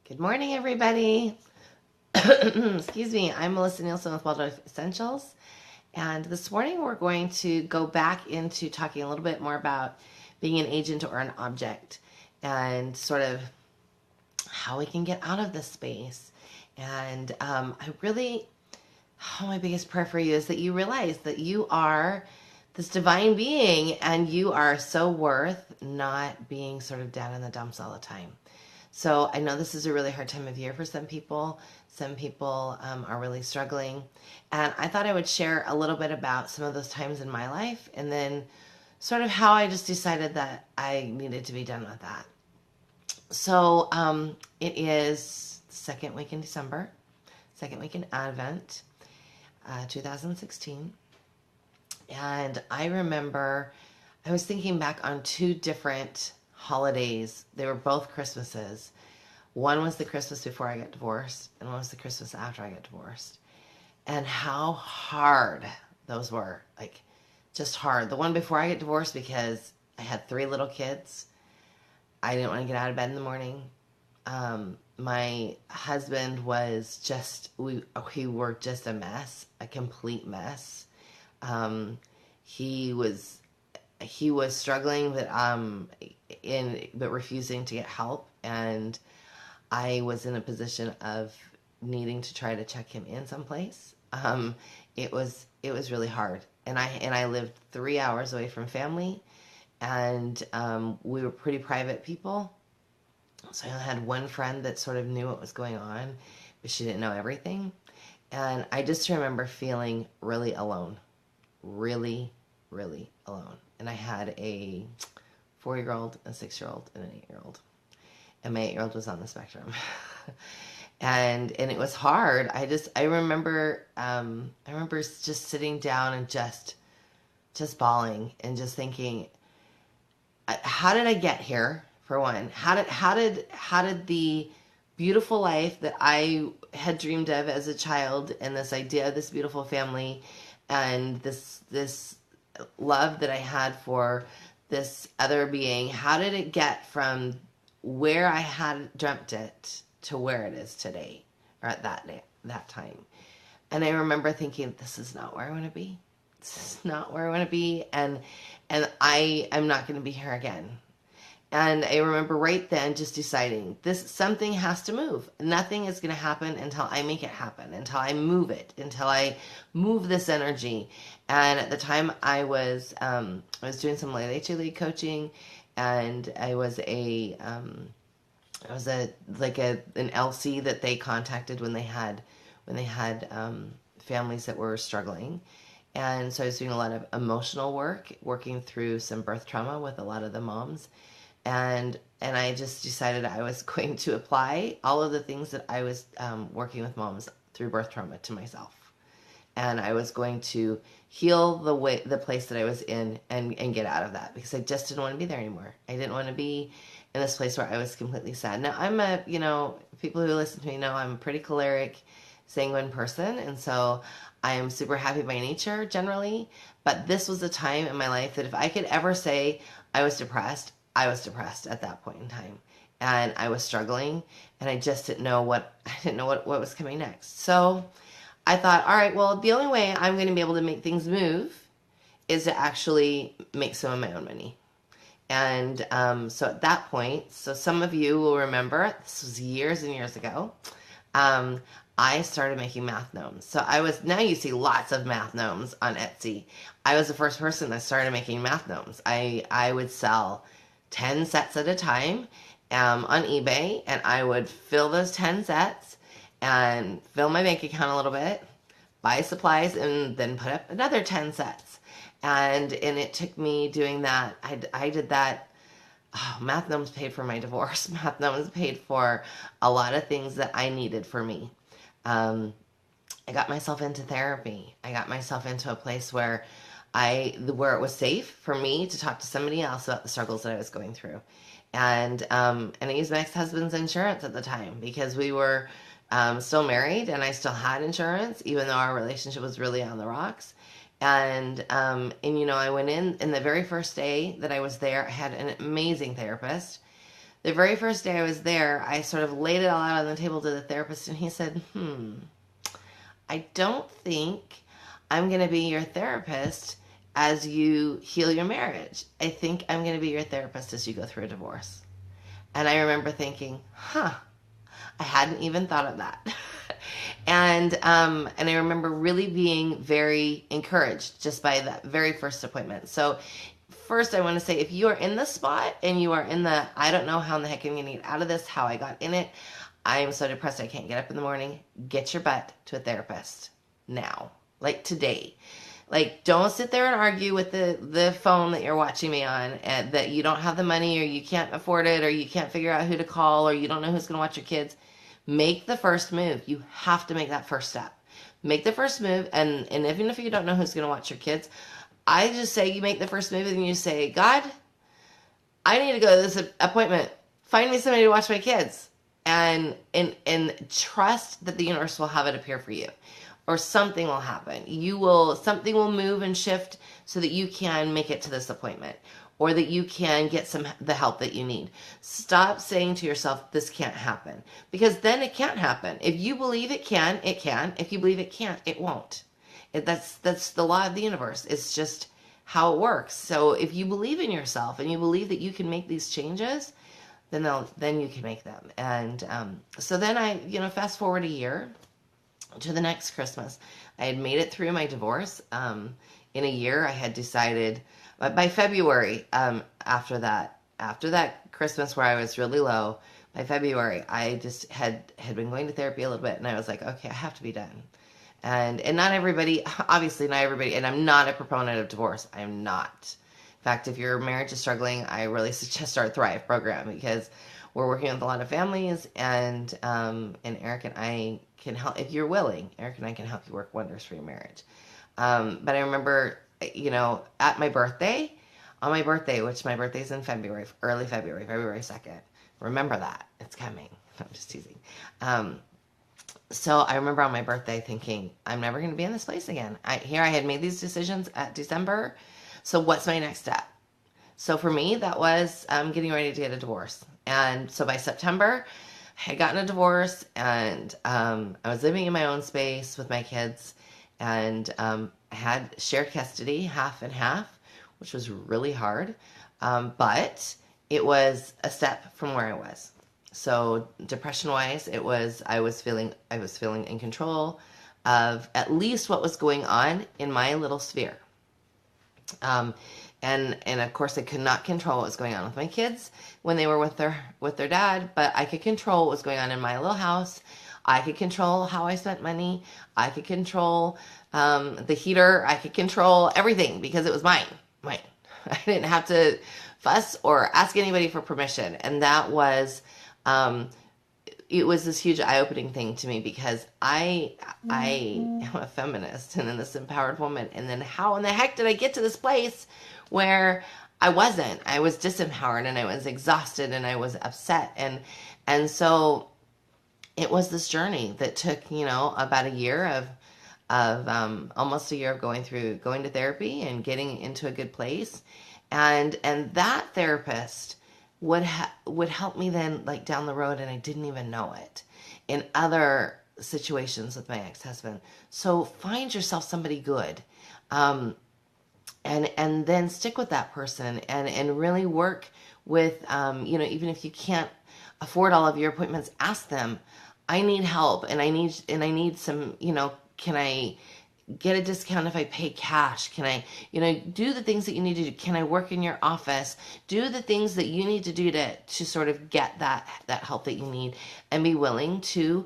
Good morning, everybody. Excuse me. I'm Melissa Nielsen with Waldorf Essentials. And this morning we're going to go back into talking a little bit more about being an agent or an object and sort of how we can get out of this space. And my biggest prayer for you is that you realize that you are this divine being and you are so worth not being sort of down in the dumps all the time. So I know this is a really hard time of year for some people. Some people are really struggling. And I thought I would share a little bit about some of those times in my life and then sort of how I just decided that I needed to be done with that. So it is the second week in December, second week in Advent, 2016. And I remember I was thinking back on two different holidays. They were both Christmases. One was the Christmas before I got divorced, and one was the Christmas after I got divorced. And how hard those were. Like, just hard. The one before I got divorced because I had three little kids. I didn't want to get out of bed in the morning. My husband was we were just a mess, a complete mess. He was struggling, but refusing to get help, and I was in a position of needing to try to check him in someplace. It was really hard, and I lived 3 hours away from family, and we were pretty private people. So I only had one friend that sort of knew what was going on, but she didn't know everything. And I just remember feeling really alone, really, really alone. And I had a 4-year-old, a 6-year-old, and an 8-year-old. And my 8-year-old was on the spectrum. and it was hard. I remember just sitting down and just bawling and just thinking, how did I get here? For one, how did the beautiful life that I had dreamed of as a child, and this idea of this beautiful family, and this love that I had for this other being, how did it get from where I had dreamt it to where it is today, or at that time? And I remember thinking, this is not where I want to be. This is not where I want to be, and I'm not going to be here again. And I remember right then just deciding something has to move. Nothing is going to happen until I make it happen, until I move it, until I move this energy. And at the time I was doing some Leche League coaching, and I was an LC that they contacted when they had families that were struggling. And so I was doing a lot of emotional work, working through some birth trauma with a lot of the moms. And I just decided I was going to apply all of the things that I was working with moms through birth trauma to myself, and I was going to heal the place that I was in and get out of that, because I just didn't want to be there anymore. I didn't want to be in this place where I was completely sad. Now people who listen to me know I'm a pretty choleric, sanguine person, and so I am super happy by nature generally. But this was a time in my life that if I could ever say I was depressed at that point in time, and I was struggling, and I didn't know what was coming next. So I thought, all right, well, the only way I'm going to be able to make things move is to actually make some of my own money. And so at that point, so some of you will remember, this was years and years ago, I started making math gnomes. So now you see lots of math gnomes on Etsy. I was the first person that started making math gnomes. I would sell 10 sets at a time on eBay, and I would fill those 10 sets and fill my bank account a little bit, buy supplies, and then put up another 10 sets. And it took me doing that. I did that. Oh, math gnomes paid for my divorce. Math gnomes paid for a lot of things that I needed for me. I got myself into therapy. I got myself into a place where it was safe for me to talk to somebody else about the struggles that I was going through. And I used my ex-husband's insurance at the time because we were still married, and I still had insurance, even though our relationship was really on the rocks. And I went in the very first day that I was there. I had an amazing therapist The very first day I was there, I sort of laid it all out on the table to the therapist, and he said, I don't think I'm going to be your therapist as you heal your marriage. I think I'm going to be your therapist as you go through a divorce. And I remember thinking, I hadn't even thought of that. And I remember really being very encouraged just by that very first appointment. So first I want to say, if you are in the spot and you are in the, I don't know how in the heck I'm going to get out of this, how I got in it, I am so depressed I can't get up in the morning, get your butt to a therapist now, like today. Like, don't sit there and argue with the phone that you're watching me on, and that you don't have the money, or you can't afford it, or you can't figure out who to call, or you don't know who's going to watch your kids. Make the first move. You have to make that first step. Make the first move, and even if you don't know who's going to watch your kids, I just say you make the first move, and you say, God, I need to go to this appointment. Find me somebody to watch my kids. And trust that the universe will have it appear for you. Or something will happen. Something will move and shift so that you can make it to this appointment, or that you can get the help that you need. Stop saying to yourself, this can't happen, because then it can't happen. If you believe it can, it can. If you believe it can't, it won't. That's the law of the universe. It's just how it works. So if you believe in yourself and you believe that you can make these changes, then you can make them. And so then I, fast forward a year to the next Christmas. I had made it through my divorce. In a year, I had decided, by February, after that Christmas where I was really low, by February, I just had been going to therapy a little bit, and I was like, okay, I have to be done. And not everybody, obviously not everybody, and I'm not a proponent of divorce. I am not. In fact, if your marriage is struggling, I really suggest our Thrive program, because we're working with a lot of families, and Eric and I can help, if you're willing. Eric and I can help you work wonders for your marriage. But I remember, at my birthday, on my birthday, which my birthday's in February, early February, February 2nd. Remember that. It's coming. I'm just teasing. So I remember on my birthday thinking, I'm never going to be in this place again. I had made these decisions at December. So what's my next step? So for me, that was getting ready to get a divorce. And so by September, I had gotten a divorce, and I was living in my own space with my kids, and I had shared custody, half and half, which was really hard. But it was a step from where I was. So depression-wise, I was feeling in control of at least what was going on in my little sphere. And of course, I could not control what was going on with my kids when they were with their dad, but I could control what was going on in my little house. I could control how I spent money. I could control the heater. I could control everything because it was mine. I didn't have to fuss or ask anybody for permission, and that was. It was this huge eye-opening thing to me, because I am a feminist and this empowered woman, and then how in the heck did I get to this place where I wasn't? I was disempowered, and I was exhausted, and I was upset, and so it was this journey that took about a year of almost a year of going to therapy and getting into a good place, and that therapist would help me then, like, down the road, and I didn't even know it, in other situations with my ex-husband. So find yourself somebody good, and then stick with that person, and really work with, even if you can't afford all of your appointments, ask them, I need help, and I need some, can I get a discount if I pay cash? Can I, do the things that you need to do? Can I work in your office? Do the things that you need to do to sort of get that help that you need, and be willing to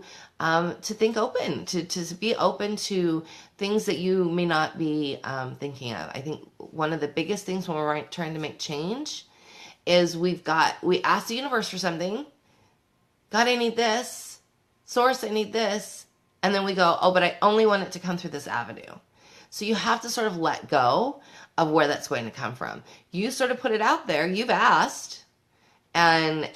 think open, to be open to things that you may not be thinking of. I think one of the biggest things when we're trying to make change is we ask the universe for something. God, I need this. Source, I need this. And then we go, oh, but I only want it to come through this avenue. So you have to sort of let go of where that's going to come from. You sort of put it out there. You've asked. And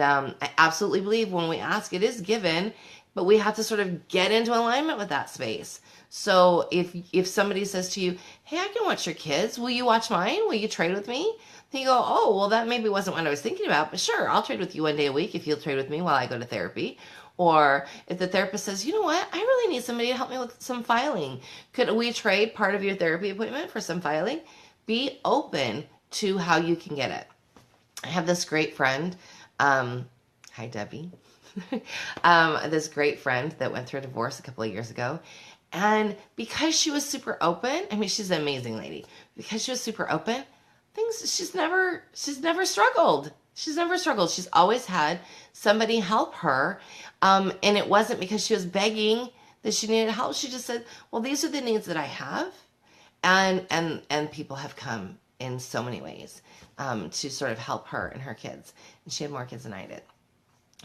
I absolutely believe when we ask, it is given. But we have to sort of get into alignment with that space. So if somebody says to you, hey, I can watch your kids. Will you watch mine? Will you trade with me? Then you go, oh, well, that maybe wasn't what I was thinking about, but sure, I'll trade with you 1 day a week if you'll trade with me while I go to therapy. Or if the therapist says, you know what, I really need somebody to help me with some filing. Could we trade part of your therapy appointment for some filing? Be open to how you can get it. I have this great friend. Hi, Debbie. This great friend that went through a divorce a couple of years ago. And because she was super open, I mean, she's an amazing lady. Because she was super open, she's never struggled. She's never struggled. She's always had somebody help her. And it wasn't because she was begging that she needed help. She just said, well, these are the needs that I have. And people have come in so many ways to sort of help her and her kids. And she had more kids than I did.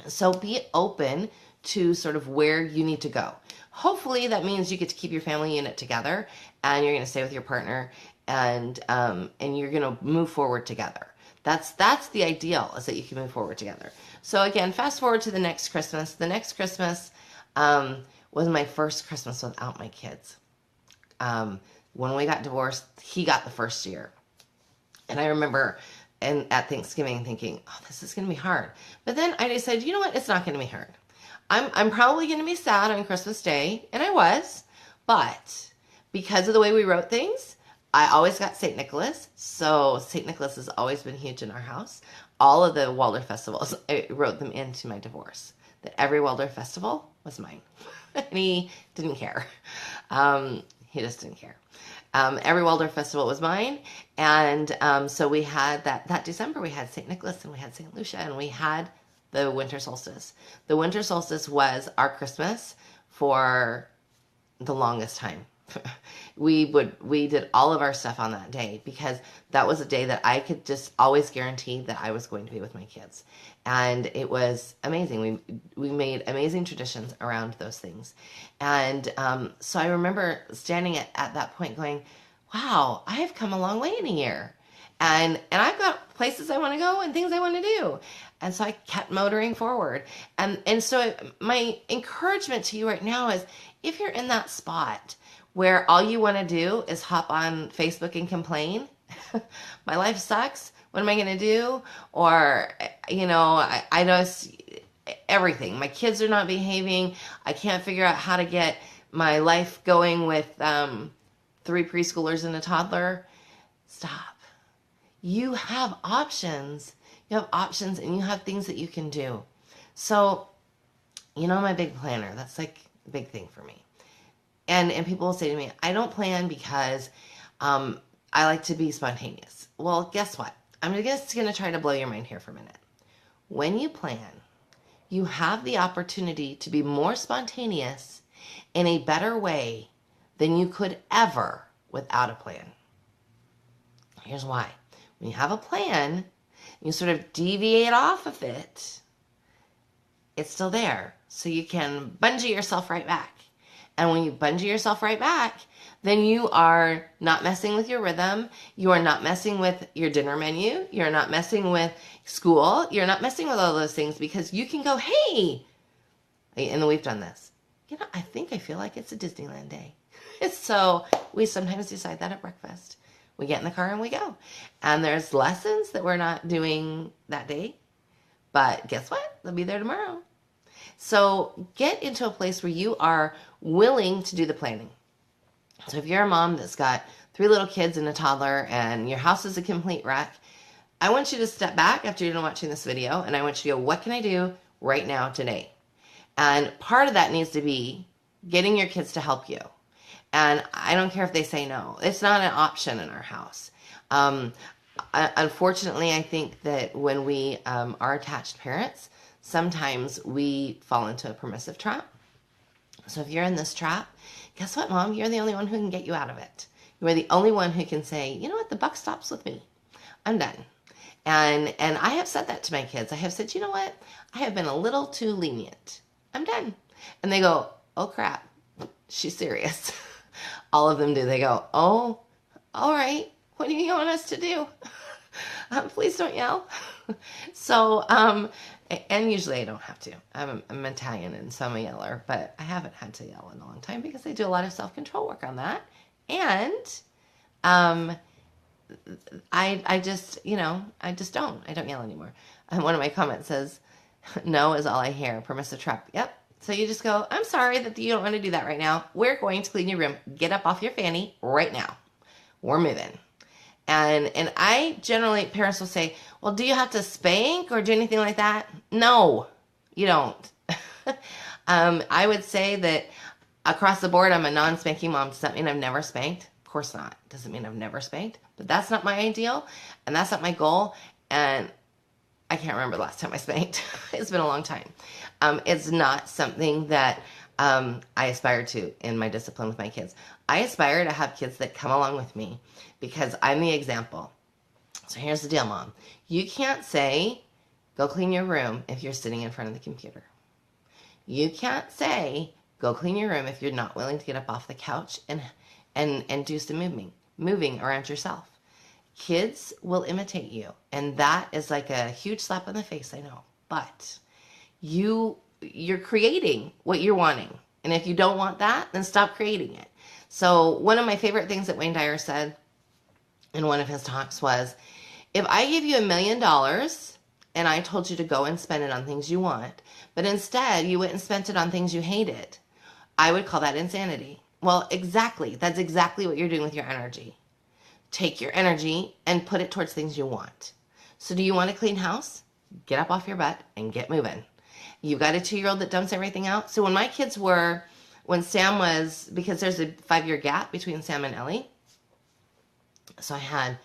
So be open to sort of where you need to go. Hopefully that means you get to keep your family unit together and you're going to stay with your partner and you're going to move forward together. That's the ideal, is that you can move forward together. So again, fast forward to the next Christmas. The next Christmas was my first Christmas without my kids. When we got divorced, he got the first year. And I remember at Thanksgiving thinking, oh, this is going to be hard. But then I decided, you know what? It's not going to be hard. I'm probably going to be sad on Christmas Day, and I was, but because of the way we wrote things, I always got St. Nicholas. So St. Nicholas has always been huge in our house. All of the Waldorf festivals, I wrote them into my divorce. That every Waldorf festival was mine. And he didn't care. He just didn't care. Every Waldorf festival was mine. And so we had that December, we had St. Nicholas and we had St. Lucia and we had the winter solstice. The winter solstice was our Christmas for the longest time. We did all of our stuff on that day because that was a day that I could just always guarantee that I was going to be with my kids. And it was amazing. We made amazing traditions around those things. And so I remember standing at that point going, wow, I have come a long way in a year. And I've got places I want to go and things I want to do. And so I kept motoring forward. And so my encouragement to you right now is, if you're in that spot where all you want to do is hop on Facebook and complain, my life sucks, what am I going to do? Or, I know everything. My kids are not behaving. I can't figure out how to get my life going with 3 preschoolers and a toddler. Stop. You have options. You have options and you have things that you can do. So, I'm a big planner. That's like a big thing for me. And people will say to me, I don't plan because I like to be spontaneous. Well, guess what? I'm just going to try to blow your mind here for a minute. When you plan, you have the opportunity to be more spontaneous in a better way than you could ever without a plan. Here's why. When you have a plan, you sort of deviate off of it, it's still there. So you can bungee yourself right back. And when you bungee yourself right back, then you are not messing with your rhythm. You are not messing with your dinner menu. You're not messing with school. You're not messing with all those things because you can go, hey, and we've done this. I think I feel like it's a Disneyland day. So we sometimes decide that at breakfast. We get in the car and we go. And there's lessons that we're not doing that day. But guess what? They'll be there tomorrow. So get into a place where you are willing to do the planning. So if you're a mom that's got 3 little kids and a toddler and your house is a complete wreck, I want you to step back after you're done watching this video and I want you to go, what can I do right now today? And part of that needs to be getting your kids to help you. And I don't care if they say no. It's not an option in our house. Unfortunately, I think that when we are attached parents, sometimes we fall into a permissive trap. So if you're in this trap, guess what, Mom? You're the only one who can get you out of it. You are the only one who can say, you know what, the buck stops with me. I'm done. And I have said that to my kids. I have said, you know what? I have been a little too lenient. I'm done. And they go, oh crap, she's serious. All of them do. They go, oh, all right. What do you want us to do? Please don't yell. So, and usually I don't have to. I'm Italian and so I'm a yeller, but I haven't had to yell in a long time because I do a lot of self-control work on that. And I just, I don't yell anymore. And one of my comments says, no is all I hear. Permissive trap. Yep. So you just go, I'm sorry that you don't want to do that right now. We're going to clean your room. Get up off your fanny right now. We're moving. And I generally, parents will say, well, do you have to spank or do anything like that? No, you don't. I would say that across the board, I'm a non-spanking mom. Does that mean I've never spanked? Of course not. Doesn't mean I've never spanked, but that's not my ideal and that's not my goal. And I can't remember the last time I spanked. It's been a long time. It's not something that I aspire to in my discipline with my kids. I aspire to have kids that come along with me because I'm the example. So here's the deal, Mom. You can't say, go clean your room if you're sitting in front of the computer. You can't say, go clean your room if you're not willing to get up off the couch and do some moving around yourself. Kids will imitate you, and that is like a huge slap in the face, I know. But you're creating what you're wanting. And if you don't want that, then stop creating it. So one of my favorite things that Wayne Dyer said in one of his talks was, if I gave you $1 million and I told you to go and spend it on things you want, but instead you went and spent it on things you hated, I would call that insanity. Well, exactly. That's exactly what you're doing with your energy. Take your energy and put it towards things you want. So do you want a clean house? Get up off your butt and get moving. You've got a 2-year-old that dumps everything out. So when Sam was, because there's a 5-year gap between Sam and Ellie. So I had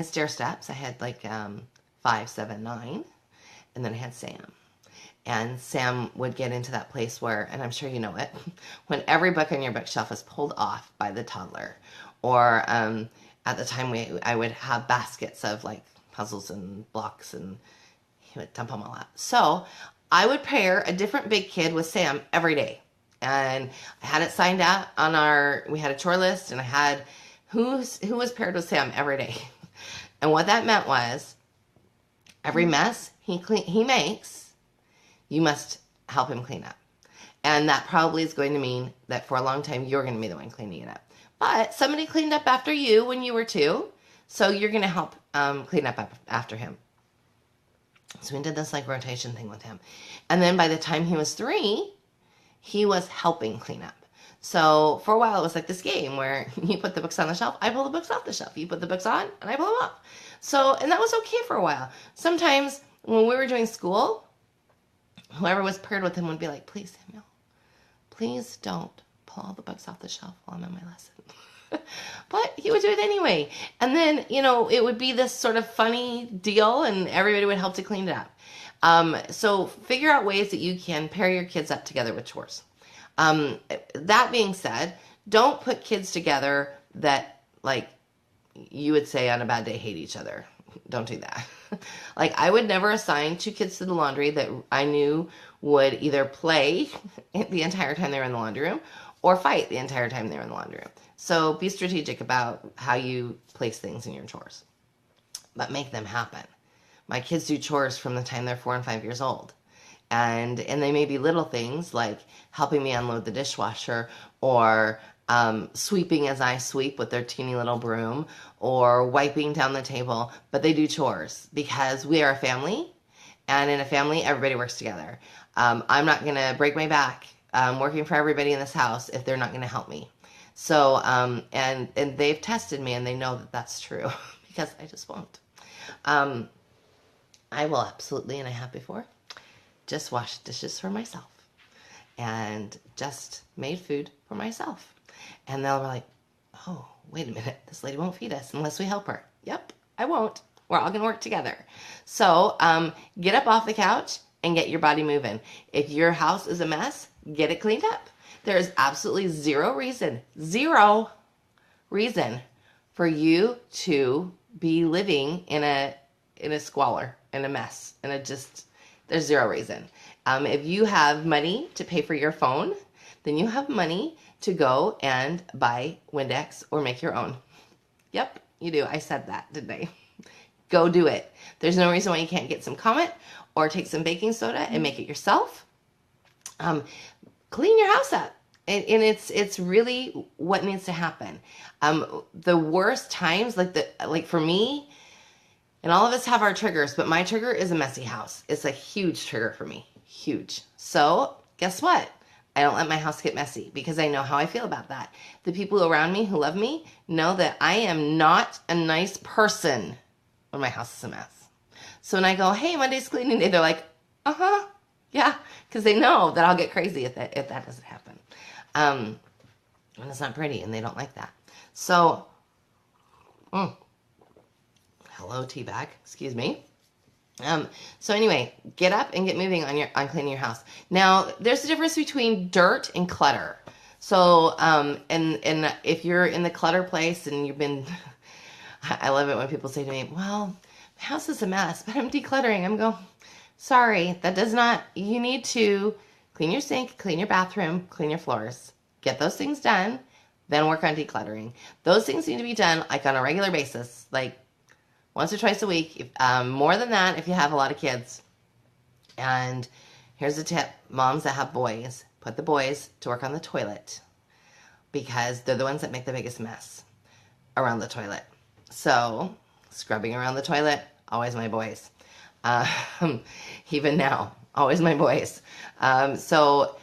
stair steps. I had like 5, 7, 9. And then I had Sam. And Sam would get into that place where, and I'm sure you know it, when every book on your bookshelf is pulled off by the toddler. Or at the time I would have baskets of like puzzles and blocks and he would dump them all out. So I would pair a different big kid with Sam every day. And I had it signed out on we had a chore list and I had who was paired with Sam every day. And what that meant was every mess he makes, you must help him clean up. And that probably is going to mean that for a long time, you're going to be the one cleaning it up. But somebody cleaned up after you when you were 2, so you're going to help clean up after him. So we did this like rotation thing with him. And then by the time he was 3, he was helping clean up. So for a while, it was like this game where you put the books on the shelf, I pull the books off the shelf. You put the books on, and I pull them off. So, and that was okay for a while. Sometimes when we were doing school, whoever was paired with him would be like, please, Samuel, please don't pull all the books off the shelf while I'm in my lesson. But he would do it anyway. And then, it would be this sort of funny deal and everybody would help to clean it up. So figure out ways that you can pair your kids up together with chores. That being said, don't put kids together that, like, you would say on a bad day hate each other. Don't do that. Like, I would never assign 2 kids to the laundry that I knew would either play the entire time they were in the laundry room or fight the entire time they were in the laundry room. So be strategic about how you place things in your chores, but make them happen. My kids do chores from the time they're 4 and 5 years old. And they may be little things like helping me unload the dishwasher or sweeping as I sweep with their teeny little broom or wiping down the table, but they do chores because we are a family, and in a family, everybody works together. I'm not going to break my back working for everybody in this house if they're not going to help me. So, and they've tested me and they know that that's true because I just won't. I will absolutely, and I have before, just wash dishes for myself and just made food for myself. And they'll be like, oh, wait a minute, this lady won't feed us unless we help her. Yep, I won't. We're all going to work together. So get up off the couch and get your body moving. If your house is a mess, get it cleaned up. There is absolutely zero reason for you to be living in a squalor, in a mess, there's zero reason. If you have money to pay for your phone, then you have money to go and buy Windex or make your own. Yep, you do. I said that, didn't I? Go do it. There's no reason why you can't get some Comet or take some baking soda and make it yourself. Clean your house up. And it's really what needs to happen. The worst times, like for me, and all of us have our triggers, but my trigger is a messy house. It's a huge trigger for me, huge. So guess what? I don't let my house get messy because I know how I feel about that. The people around me who love me know that I am not a nice person when my house is a mess. So when I go, hey, Monday's cleaning day, they're like, uh-huh, yeah, because they know that I'll get crazy if that doesn't happen. And it's not pretty, and they don't like that. So, hello, tea bag. Excuse me. So anyway, get up and get moving on cleaning your house. Now, there's a difference between dirt and clutter. So, and if you're in the clutter place and you've been, I love it when people say to me, well, my house is a mess, but I'm decluttering. I'm going, sorry, that does not, you need to clean your sink, clean your bathroom, clean your floors. Get those things done, then work on decluttering. Those things need to be done like on a regular basis, like once or twice a week. More than that if you have a lot of kids. And here's a tip. Moms that have boys, put the boys to work on the toilet because they're the ones that make the biggest mess around the toilet. So scrubbing around the toilet, always my boys. Even now, always my boys. So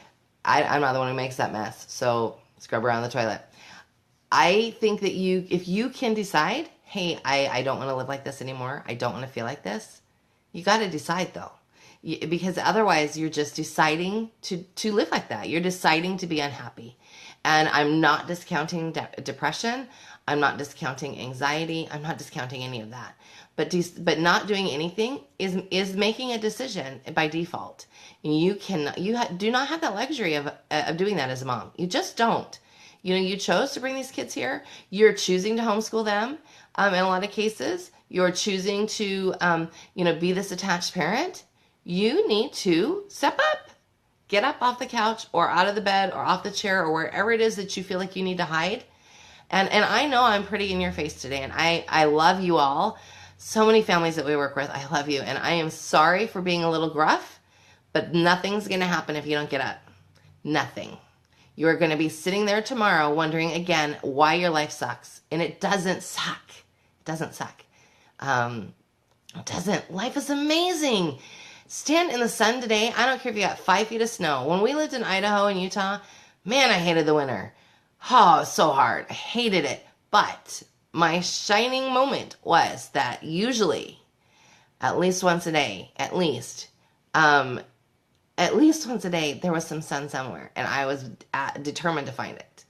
I'm not the one who makes that mess. So scrub around the toilet. I think that if you can decide, hey, I don't want to live like this anymore. I don't want to feel like this. You got to decide though, because otherwise you're just deciding to live like that. You're deciding to be unhappy. And I'm not discounting depression. I'm not discounting anxiety. I'm not discounting any of that. But not doing anything is making a decision by default. You do not have that luxury of doing that as a mom. You just don't. You chose to bring these kids here. You're choosing to homeschool them. In a lot of cases, you're choosing to, be this attached parent. You need to step up. Get up off the couch or out of the bed or off the chair or wherever it is that you feel like you need to hide. And I know I'm pretty in your face today, and I love you all. So many families that we work with, I love you. And I am sorry for being a little gruff, but nothing's going to happen if you don't get up. Nothing. You're going to be sitting there tomorrow wondering again why your life sucks. And it doesn't suck. It doesn't suck. It doesn't. Life is amazing. Stand in the sun today. I don't care if you got 5 feet of snow. When we lived in Idaho and Utah, man, I hated the winter. Oh, it was so hard. I hated it. But my shining moment was that usually, at least once a day, at least once a day, there was some sun somewhere, and I was determined to find it.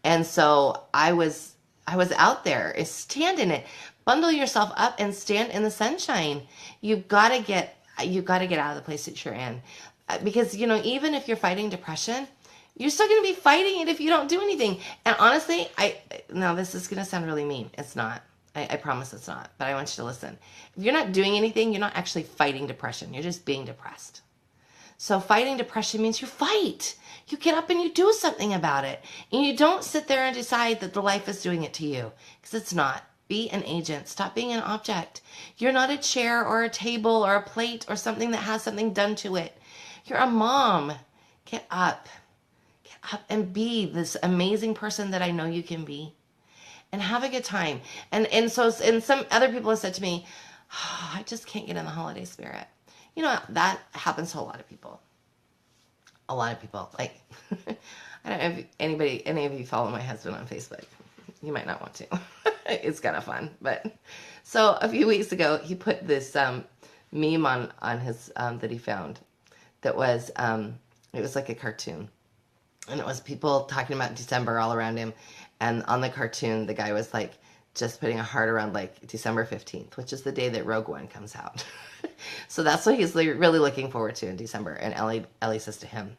And so I was out there. Stand in it. Bundle yourself up and stand in the sunshine. You've got to get out of the place that you're in, because even if you're fighting depression, you're still going to be fighting it if you don't do anything. And honestly, now this is going to sound really mean. It's not. I promise it's not. But I want you to listen. If you're not doing anything, you're not actually fighting depression. You're just being depressed. So fighting depression means you fight. You get up and you do something about it. And you don't sit there and decide that the life is doing it to you, because it's not. Be an agent. Stop being an object. You're not a chair or a table or a plate or something that has something done to it. You're a mom. Get up. Get up and be this amazing person that I know you can be. And have a good time. And some other people have said to me, oh, I just can't get in the holiday spirit. That happens to a lot of people. A lot of people. Like, I don't know if any of you follow my husband on Facebook. You might not want to. It's kind of fun. But so a few weeks ago, he put this meme on his that he found that was it was like a cartoon, and it was people talking about December all around him, and on the cartoon, the guy was like just putting a heart around like December 15th, which is the day that Rogue One comes out. So that's what he's really looking forward to in December. And Ellie says to him,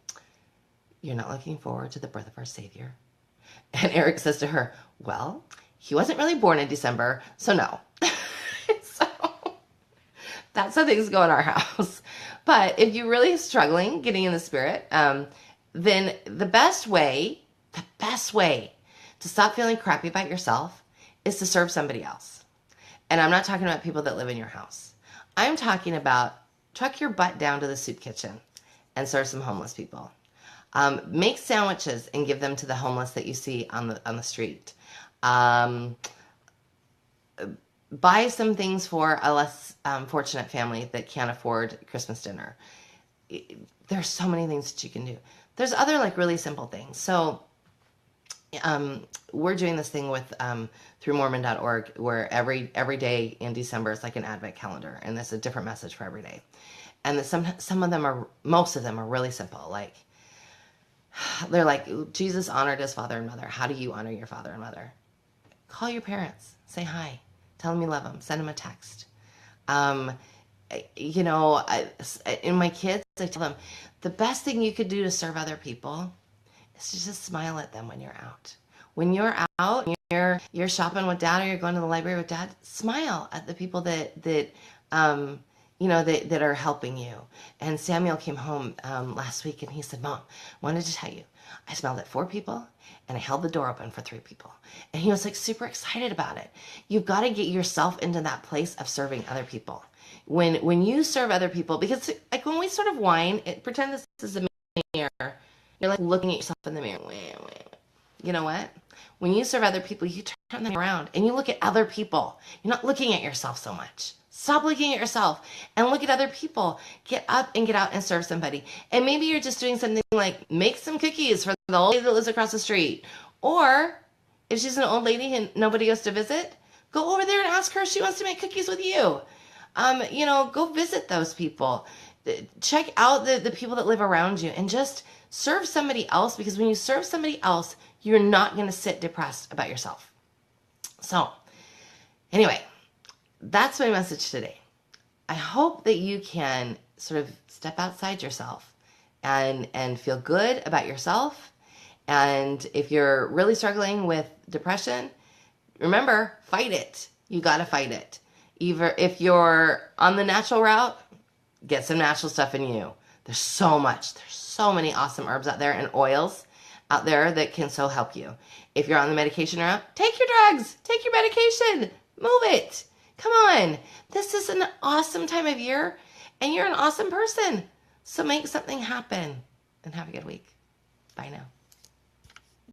"You're not looking forward to the birth of our Savior?" And Eric says to her, "Well, he wasn't really born in December, so no." So that's how things go in our house. But if you're really struggling getting in the spirit, then the best way to stop feeling crappy about yourself is to serve somebody else. And I'm not talking about people that live in your house. I'm talking about truck your butt down to the soup kitchen and serve some homeless people. Make sandwiches and give them to the homeless that you see on the street. Um, Buy some things for a less fortunate family that can't afford Christmas dinner. There's so many things that you can do. There's other like really simple things. So we're doing this thing with through Mormon.org where every day in December is like an Advent calendar, and there's a different message for every day. And some of them are, most of them are really simple. Like they're like, Jesus honored his father and mother. How do you honor your father and mother? Call your parents, say hi, tell them you love them, send them a text. Um, you know, in my kids, I tell them the best thing you could do to serve other people is to just smile at them when you're out. When you're out, you're shopping with dad or you're going to the library with dad, smile at the people that you know, that are helping you. And Samuel came home last week and he said, Mom, I wanted to tell you, I smiled at 4 people and I held the door open for 3 people. And he was like super excited about it. You've got to get yourself into that place of serving other people. When you serve other people, because like when we sort of whine, pretend this is a mirror. You're like looking at yourself in the mirror. You know what? When you serve other people, you turn them around and you look at other people. You're not looking at yourself so much. Stop looking at yourself and look at other people. Get up and get out and serve somebody. And maybe you're just doing something like make some cookies for the old lady that lives across the street. Or if she's an old lady and nobody goes to visit, go over there and ask her if she wants to make cookies with you. You know, go visit those people. Check out the people that live around you and just serve somebody else, because when you serve somebody else, you're not going to sit depressed about yourself. So anyway, that's my message today. I hope that you can sort of step outside yourself and feel good about yourself. And if you're really struggling with depression, remember, fight it. You got to fight it. Either if you're on the natural route, get some natural stuff in you. There's so many awesome herbs out there and oils out there that can so help you. If you're on the medication route, take your drugs, take your medication, move it. Come on. This is an awesome time of year and you're an awesome person. So make something happen and have a good week. Bye now.